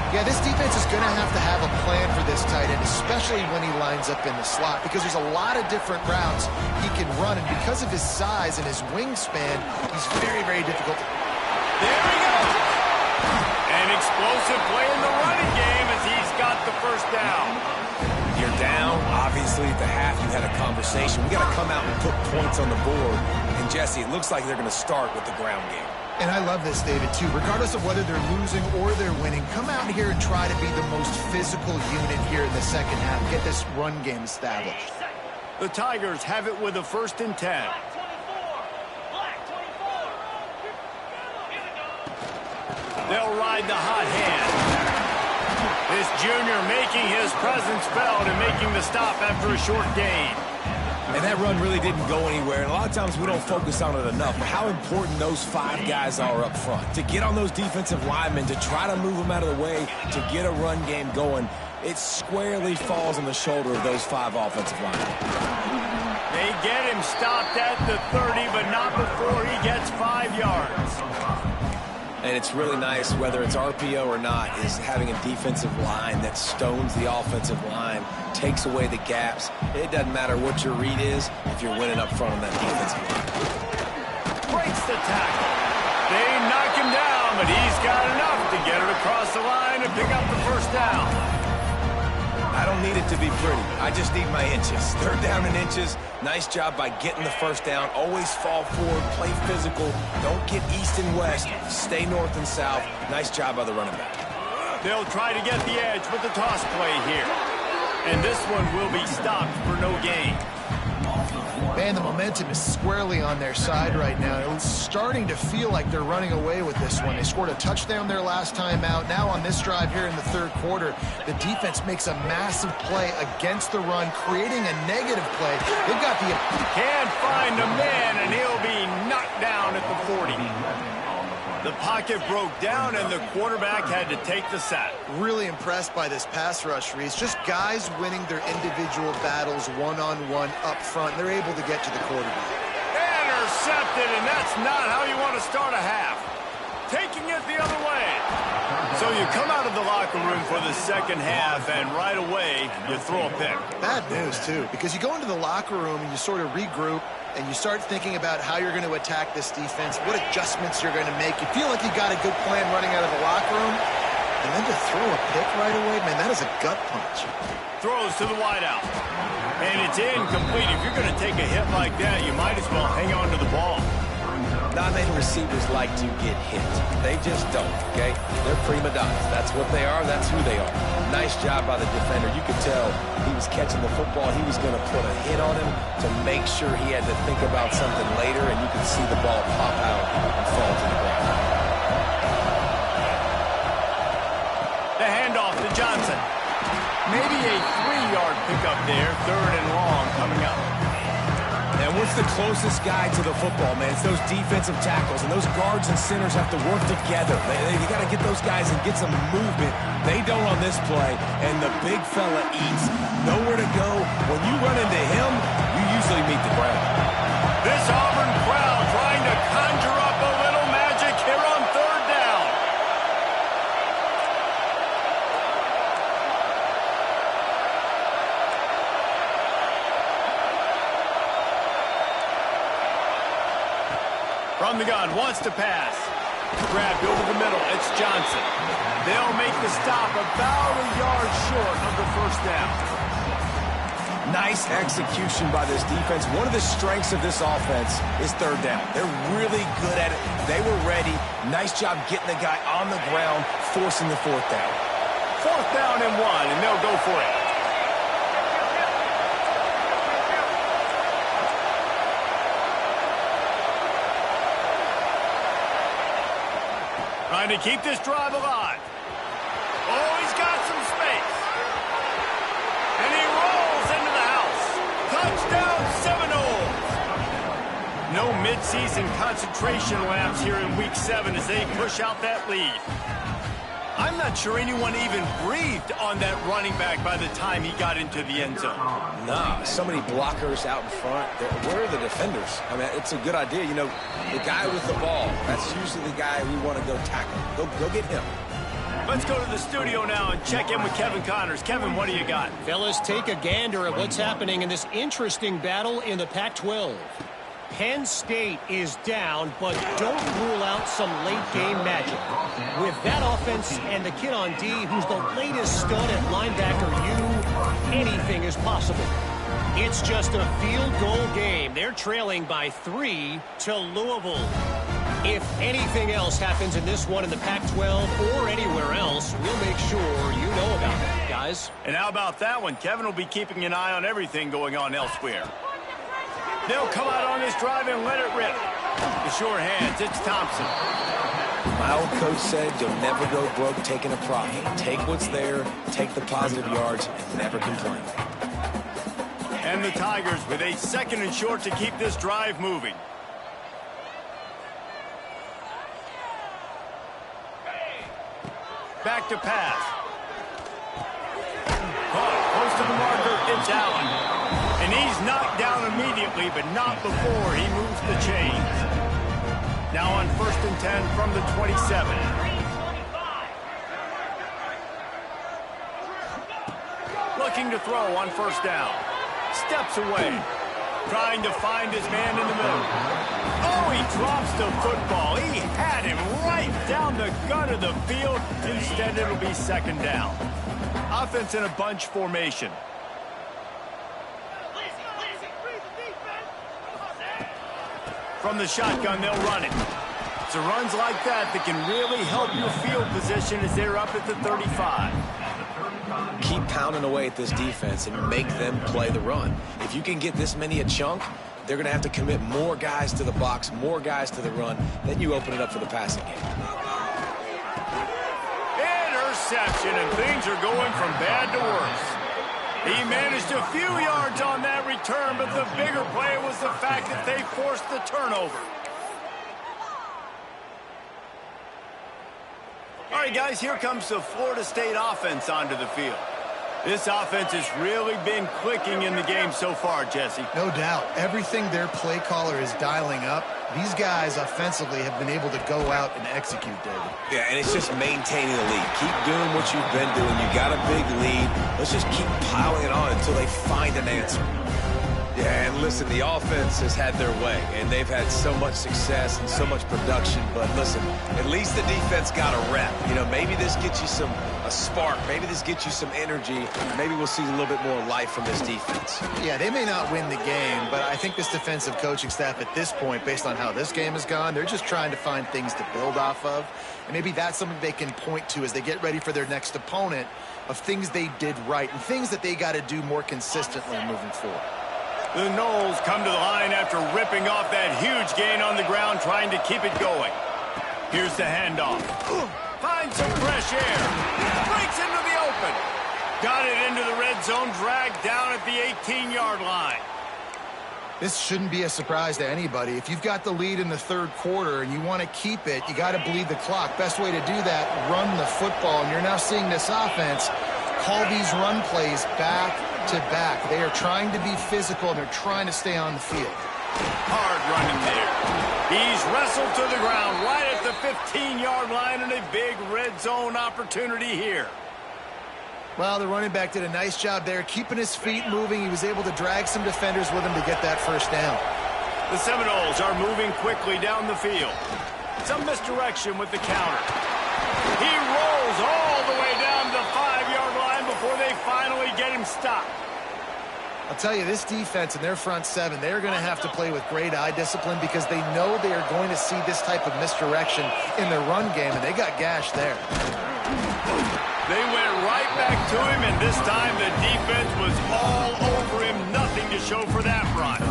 Yeah, this defense is going to have a plan for this tight end, especially when he lines up in the slot, because there's a lot of different routes he can run, and because of his size and his wingspan, he's very, very difficult. There we go! An explosive play in the running game as he's got the first down. You're down. Obviously, at the half, you had a conversation. We got to come out and put points on the board. And, Jesse, it looks like they're going to start with the ground game. And I love this, David, too. Regardless of whether they're losing or they're winning, come out here and try to be the most physical unit here in the second half. Get this run game established. The Tigers have it with a 1st and 10. They'll ride the hot hand. This junior making his presence felt and making the stop after a short gain. And that run really didn't go anywhere. And a lot of times we don't focus on it enough. But how important those 5 guys are up front. To get on those defensive linemen, to try to move them out of the way, to get a run game going, it squarely falls on the shoulder of those 5 offensive linemen. They get him stopped at the 30, but not before he gets 5 yards. And it's really nice, whether it's RPO or not, is having a defensive line that stones the offensive line, takes away the gaps. It doesn't matter what your read is if you're winning up front on that defensive line. Breaks the tackle. They knock him down, but he's got enough to get it across the line and pick up the 1st down. I don't need it to be pretty. I just need my inches. 3rd down in inches. Nice job by getting the 1st down. Always fall forward, play physical. Don't get east and west. Stay north and south. Nice job by the running back. They'll try to get the edge with the toss play here. And this one will be stopped for no gain. Man, the momentum is squarely on their side right now. It's starting to feel like they're running away with this one. They scored a touchdown their last time out. Now on this drive here in the 3rd quarter, the defense makes a massive play against the run, creating a negative play. They've got the... Can't find a man, and he'll be knocked down at the 40. The pocket broke down, and the quarterback had to take the sack. Really impressed by this pass rush, Reese. Just guys winning their individual battles one-on-one up front. They're able to get to the quarterback. Intercepted, and that's not how you want to start a half. Taking it the other way. So you come out of the locker room for the 2nd half, and right away, you throw a pick. Bad news, too, because you go into the locker room and you sort of regroup, and you start thinking about how you're going to attack this defense, what adjustments you're going to make. You feel like you got a good plan running out of the locker room, and then to throw a pick right away, man, that is a gut punch. Throws to the wideout. And it's incomplete. If you're going to take a hit like that, you might as well hang on to the ball. Not many receivers like to get hit. They just don't, okay? They're prima donnas. That's what they are. That's who they are. Nice job by the defender. You could tell he was catching the football. He was going to put a hit on him to make sure he had to think about something later, and you could see the ball pop out and fall to the ground. The handoff to Johnson. Maybe a 3-yard pickup there. 3rd and long coming up. And what's the closest guy to the football, man? It's those defensive tackles, and those guards and centers have to work together. You got to get those guys and get some movement. They don't on this play, and the big fella eats. Nowhere to go. When you run into him, you usually meet the ground. This Auburn crowd trying to conjure up a little magic here on 3rd down. From the gun, wants to pass. Grabbed over the middle, it's Johnson. They'll make the stop about a yard short of the 1st down. Nice execution by this defense. One of the strengths of this offense is 3rd down. They're really good at it. They were ready. Nice job getting the guy on the ground, forcing the 4th down. 4th down and 1, and they'll go for it. Trying to keep this drive alive. Oh, he's got some space. And he rolls into the house. Touchdown, Seminoles. No midseason concentration laps here in Week 7 as they push out that lead. I'm not sure anyone even breathed on that running back by the time he got into the end zone. Nah, so many blockers out in front. Where are the defenders? I mean, it's a good idea. You know, the guy with the ball, that's usually the guy we want to go tackle. Go get him. Let's go to the studio now and check in with Kevin Connors. Kevin, what do you got? Fellas, take a gander at what's happening in this interesting battle in the Pac-12. Penn State is down, but don't rule out some late-game magic. With that offense and the kid on D, who's the latest stud at linebacker, you anything is possible. It's just a field goal game. They're trailing by 3 to Louisville. If anything else happens in this one in the Pac-12 or anywhere else, we'll make sure you know about it, guys. And how about that one? Kevin will be keeping an eye on everything going on elsewhere. They'll come out on this drive and let it rip. The sure hands, it's Thompson. My old coach said you'll never go broke taking a profit. Take what's there, take the positive yards, and never complain. And the Tigers with a 2nd and short to keep this drive moving. Back to pass. Close to the marker, it's Allen. And he's knocked down immediately, but not before he moves the chains. Now on 1st and 10 from the 27. Looking to throw on 1st down. Steps away. Trying to find his man in the middle. Oh, he drops the football. He had him right down the gut of the field. Instead, it'll be 2nd down. Offense in a bunch formation. From the shotgun, they'll run it. It's the runs like that that can really help your field position as they're up at the 35. Keep pounding away at this defense and make them play the run. If you can get this many a chunk, they're going to have to commit more guys to the box, more guys to the run. Then you open it up for the passing game. Interception, and things are going from bad to worse. He managed a few yards on that return, but the bigger play was the fact that they forced the turnover. All right, guys, here comes the Florida State offense onto the field. This offense has really been clicking in the game so far, Jesse. No doubt. Everything their play caller is dialing up, these guys offensively have been able to go out and execute, David. Yeah, and it's just maintaining the lead. Keep doing what you've been doing. You got a big lead. Let's just keep piling it on until they find an answer. Yeah, and listen, the offense has had their way, and they've had so much success and so much production. But listen, at least the defense got a rep. You know, maybe this gets you a spark. Maybe this gets you some energy. Maybe we'll see a little bit more life from this defense. Yeah, they may not win the game, but I think this defensive coaching staff at this point, based on how this game has gone, they're just trying to find things to build off of. And maybe that's something they can point to as they get ready for their next opponent of things they did right and things that they got to do more consistently moving forward. The Noles come to the line after ripping off that huge gain on the ground, trying to keep it going. Here's the handoff. Finds some fresh air. Breaks into the open. Got it into the red zone, dragged down at the 18-yard line. This shouldn't be a surprise to anybody. If you've got the lead in the 3rd quarter and you want to keep it, you got to bleed the clock. Best way to do that, run the football. And you're now seeing this offense call these run plays back to back. They are trying to be physical, and they're trying to stay on the field. Hard running there. He's wrestled to the ground right at the 15-yard line, and a big red zone opportunity here. Well, the running back did a nice job there, keeping his feet moving. He was able to drag some defenders with him to get that 1st down. The Seminoles are moving quickly down the field. Some misdirection with the counter. He rolls all the way down to the 5-yard line before they finally get him stopped. I'll tell you, this defense and their front 7, they're going to have to play with great eye discipline because they know they are going to see this type of misdirection in their run game, and they got gashed there. They went right back to him, and this time the defense was all over him. Nothing to show for that run.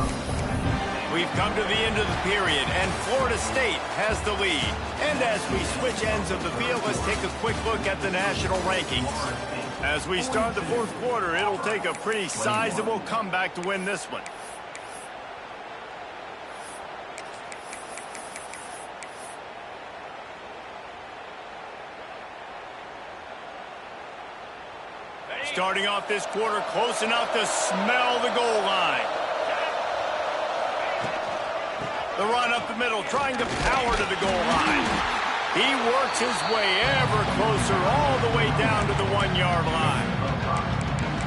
We've come to the end of the period, and Florida State has the lead. And as we switch ends of the field, let's take a quick look at the national rankings. As we start the 4th quarter, it'll take a pretty sizable comeback to win this one. Starting off this quarter, close enough to smell the goal line. The run up the middle, trying to power to the goal line. He works his way ever closer, all the way down to the 1-yard line.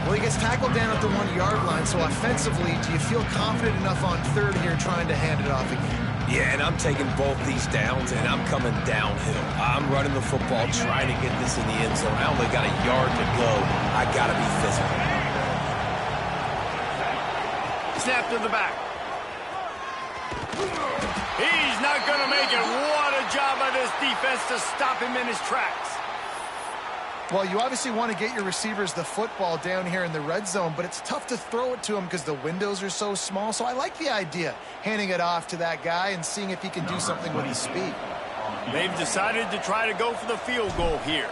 Well, he gets tackled down at the 1-yard line, so offensively, do you feel confident enough on 3rd here trying to hand it off again? Yeah, and I'm taking both these downs, and I'm coming downhill. I'm running the football, trying to get this in the end zone. I only got a yard to go. I got to be physical. Snap to the back. He's not going to make it. What a job by this defense to stop him in his tracks. Well, you obviously want to get your receivers the football down here in the red zone, but it's tough to throw it to them because the windows are so small. So I like the idea, handing it off to that guy and seeing if he can do something with his speed. They've decided to try to go for the field goal here.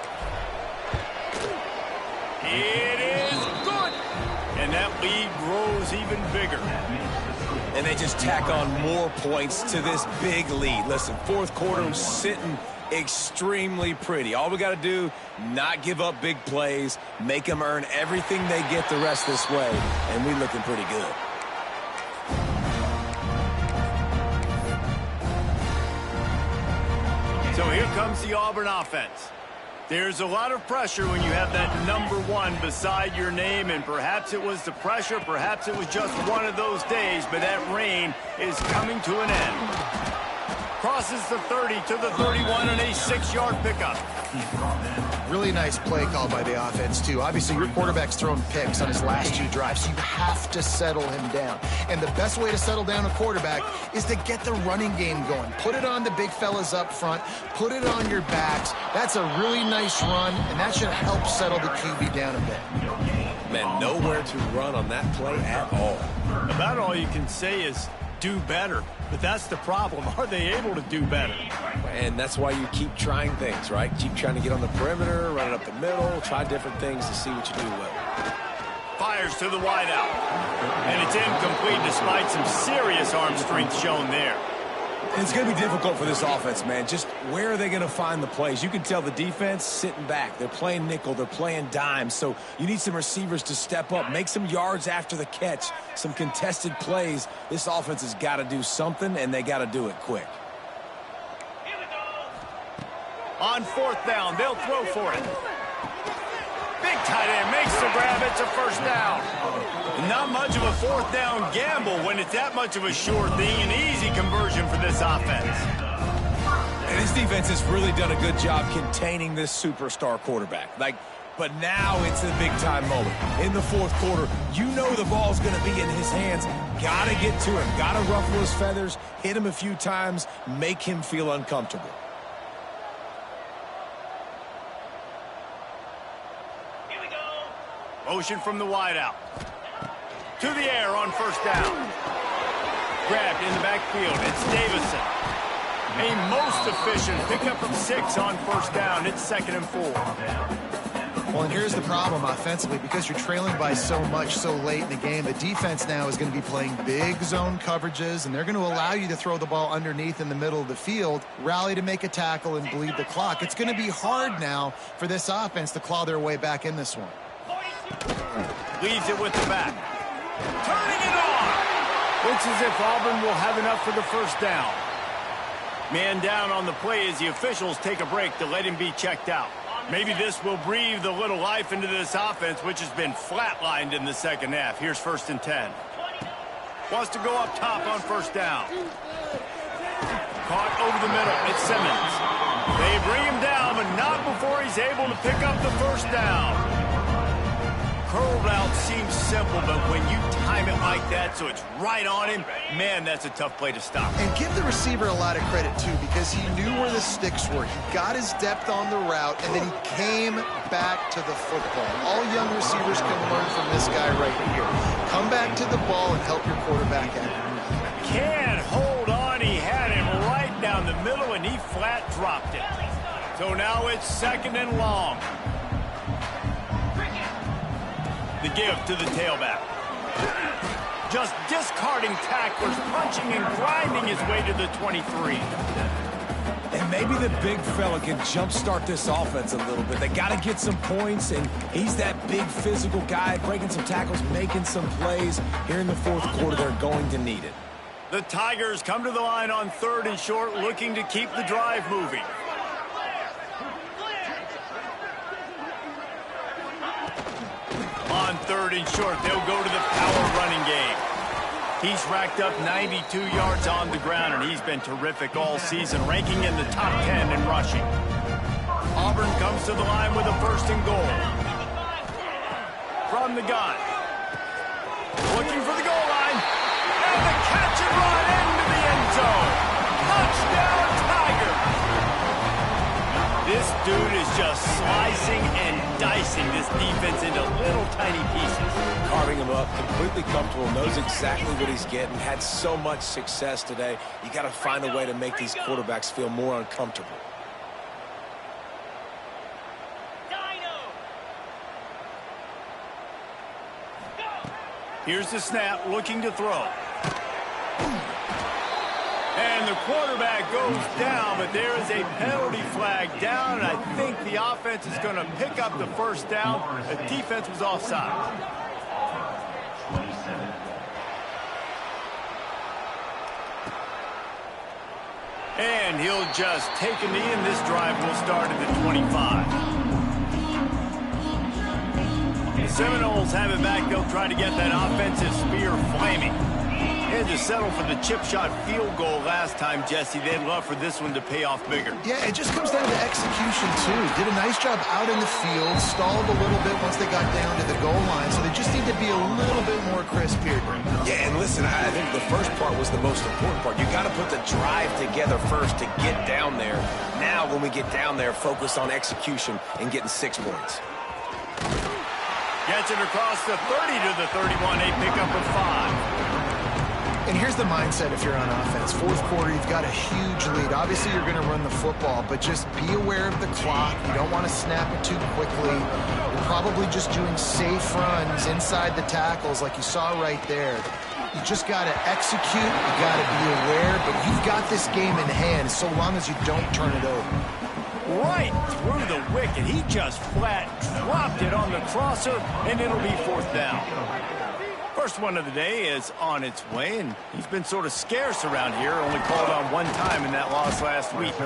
It is good. And that lead grows even bigger. And they just tack on more points to this big lead. Listen, fourth quarter sitting extremely pretty. All we got to do, not give up big plays, make them earn everything they get the rest this way, and we're looking pretty good. So here comes the Auburn offense. There's a lot of pressure when you have that number 1 beside your name, and perhaps it was the pressure, perhaps it was just one of those days, but that rain is coming to an end. Crosses the 30 to the 31 and a 6-yard pickup. Really nice play call by the offense, too. Obviously, your quarterback's thrown picks on his last 2 drives, so you have to settle him down. And the best way to settle down a quarterback is to get the running game going. Put it on the big fellas up front. Put it on your backs. That's a really nice run, and that should help settle the QB down a bit. Man, nowhere to run on that play at all. About all you can say is do better. But that's the problem. Are they able to do better? And that's why you keep trying things, right? Keep trying to get on the perimeter, run it up the middle, try different things to see what you do well. Fires to the wideout. And it's incomplete despite some serious arm strength shown there. It's going to be difficult for this offense, man. Just where are they going to find the plays? You can tell the defense sitting back. They're playing nickel. They're playing dime. So you need some receivers to step up, make some yards after the catch, some contested plays. This offense has got to do something, and they got to do it quick. On 4th down, they'll throw for it. Big tight end makes the grab. It's a first down. Not much of a 4th down gamble when it's that much of a sure thing. An easy conversion for this offense. And this defense has really done a good job containing this superstar quarterback. But now it's the big-time moment. In the fourth quarter, you know the ball's going to be in his hands. Got to get to him. Got to ruffle his feathers, hit him a few times, make him feel uncomfortable. Motion from the wideout. To the air on 1st down. Grabbed in the backfield. It's Davison. A most efficient pickup of 6 on 1st down. It's 2nd and 4. Well, and here's the problem offensively. Because you're trailing by so much so late in the game, the defense now is going to be playing big zone coverages, and they're going to allow you to throw the ball underneath in the middle of the field, rally to make a tackle, and bleed the clock. It's going to be hard now for this offense to claw their way back in this one. Leaves it with the back. Turning it on! Looks as if Auburn will have enough for the 1st down. Man down on the play as the officials take a break to let him be checked out. Maybe this will breathe a little life into this offense, which has been flatlined in the 2nd half. Here's 1st and 10. Wants to go up top on 1st down. Caught over the middle. It's Simmons. They bring him down, but not before he's able to pick up the 1st down. Curled out seems simple, but when you time it like that so it's right on him, man, that's a tough play to stop. And give the receiver a lot of credit, too, because he knew where the sticks were. He got his depth on the route, and then he came back to the football. All young receivers can learn from this guy right here. Come back to the ball and help your quarterback out. Can't hold on. He had him right down the middle, and he flat dropped it. So now it's 2nd and long. The give to the tailback. Just discarding tacklers, punching and grinding his way to the 23. And maybe the big fella can jumpstart this offense a little bit. They got to get some points, and he's that big physical guy, breaking some tackles, making some plays. Here in the fourth quarter, they're going to need it. The Tigers come to the line on 3rd and short, looking to keep the drive moving. On 3rd and short, they'll go to the power running game. He's racked up 92 yards on the ground, and he's been terrific all season, ranking in the top 10 in rushing. Auburn comes to the line with a 1st and goal. From the gun. Looking for the goal line. just slicing and dicing this defense into little tiny pieces. Carving him up, completely comfortable, knows exactly what he's getting, had so much success today. You got to find a way to make these quarterbacks feel more uncomfortable. Here's the snap, looking to throw. And the quarterback goes down, but there is a penalty flag down, and I think the offense is going to pick up the first down. The defense was offside. And he'll just take a knee, and this drive will start at the 25. The Seminoles have it back. They'll try to get that offensive spear flaming. They had to settle for the chip shot field goal last time, Jesse. They'd love for this one to pay off bigger. Yeah, it just comes down to execution, too. Did a nice job out in the field, stalled a little bit once they got down to the goal line, so they just need to be a little bit more crisp here. Yeah, and listen, I think the first part was the most important part. You got to put the drive together first to get down there. Now, when we get down there, focus on execution and getting 6 points. Gets it across the 30 to the 31. A pickup of 5. And here's the mindset if you're on offense. Fourth quarter, you've got a huge lead. Obviously, you're going to run the football, but just be aware of the clock. You don't want to snap it too quickly. You're probably just doing safe runs inside the tackles like you saw right there. You just got to execute. You got to be aware, but you've got this game in hand so long as you don't turn it over. Right through the wicket. He just flat dropped it on the crosser, and it'll be 4th down. First one of the day is on its way, and he's been sort of scarce around here, only called on 1 time in that loss last week.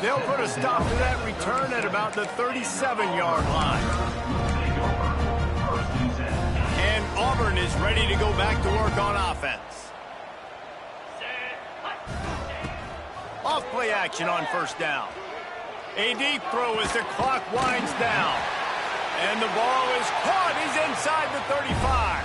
They'll put a stop to that return at about the 37-yard line. And Auburn is ready to go back to work on offense. Off play action on first down. A deep throw as the clock winds down. And the ball is caught. He's inside the 35.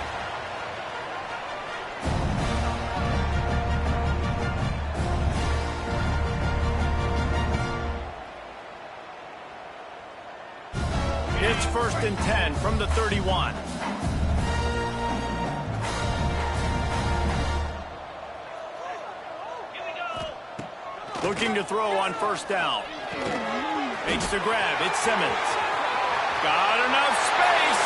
It's 1st and 10 from the 31. Looking to throw on first down. Makes the grab. It's Simmons. Got enough space.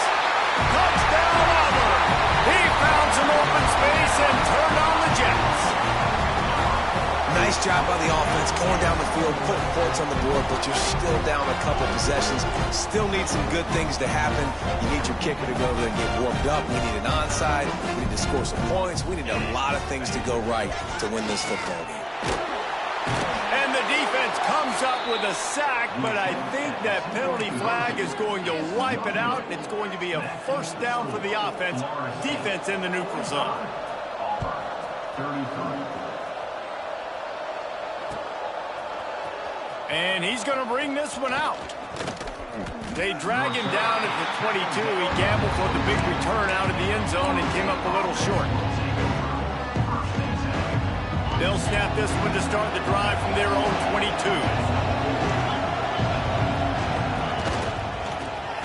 Touchdown, Auburn. He found some open space and turned on the Jets. Nice job by the offense, going down the field, putting points on the board, but you're still down a couple possessions. Still need some good things to happen. You need your kicker to go over there and get warmed up. We need an onside. We need to score some points. We need a lot of things to go right to win this football game. And the defense comes up with a sack, but I think that penalty flag is going to wipe it out, and it's going to be a first down for the offense. Defense in the neutral zone. And he's going to bring this one out. They drag him down at the 22. He gambled for the big return out of the end zone and came up a little short. They'll snap this one to start the drive from their own 22.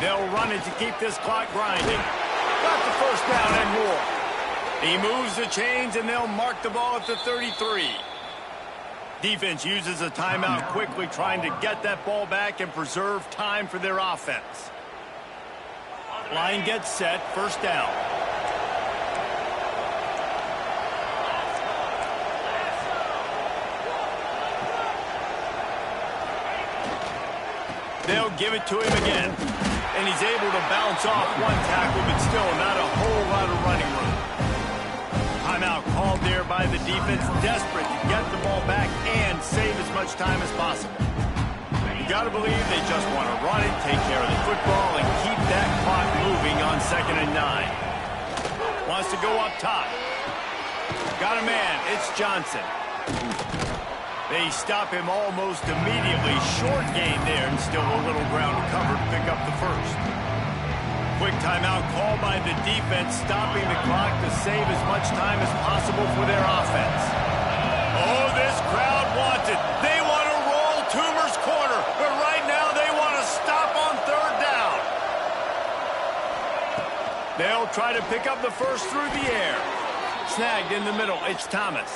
They'll run it to keep this clock grinding. Got the first down and more. He moves the chains, and they'll mark the ball at the 33. Defense uses a timeout quickly, trying to get that ball back and preserve time for their offense. Line gets set, first down. They'll give it to him again. And he's able to bounce off one tackle, but still not a whole lot of running room. Timeout called there by the defense, desperate to get the ball back and save as much time as possible. You got to believe they just want to run it, take care of the football, and keep that clock moving on 2nd and 9. Wants to go up top. Got a man. It's Johnson. They stop him almost immediately. Short gain there, and still a little ground to cover to pick up the first. Quick timeout called by the defense, stopping the clock to save as much time as possible for their offense. Oh, this crowd wants it. They want to roll Toomer's corner, but right now they want to stop pick up the first through the air. Snagged in the middle. It's Thomas.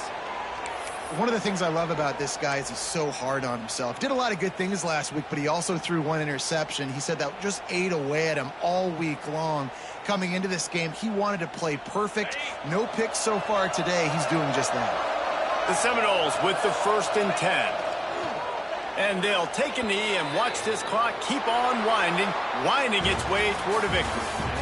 One of the things I love about this guy is he's so hard on himself. Did a lot of good things last week, but he also threw one interception. He said that just ate away at him all week long. Coming into this game, he wanted to play perfect. No picks so far today. He's doing just that. The Seminoles with the 1st and 10. And they'll take a knee and watch this clock keep on winding its way toward a victory.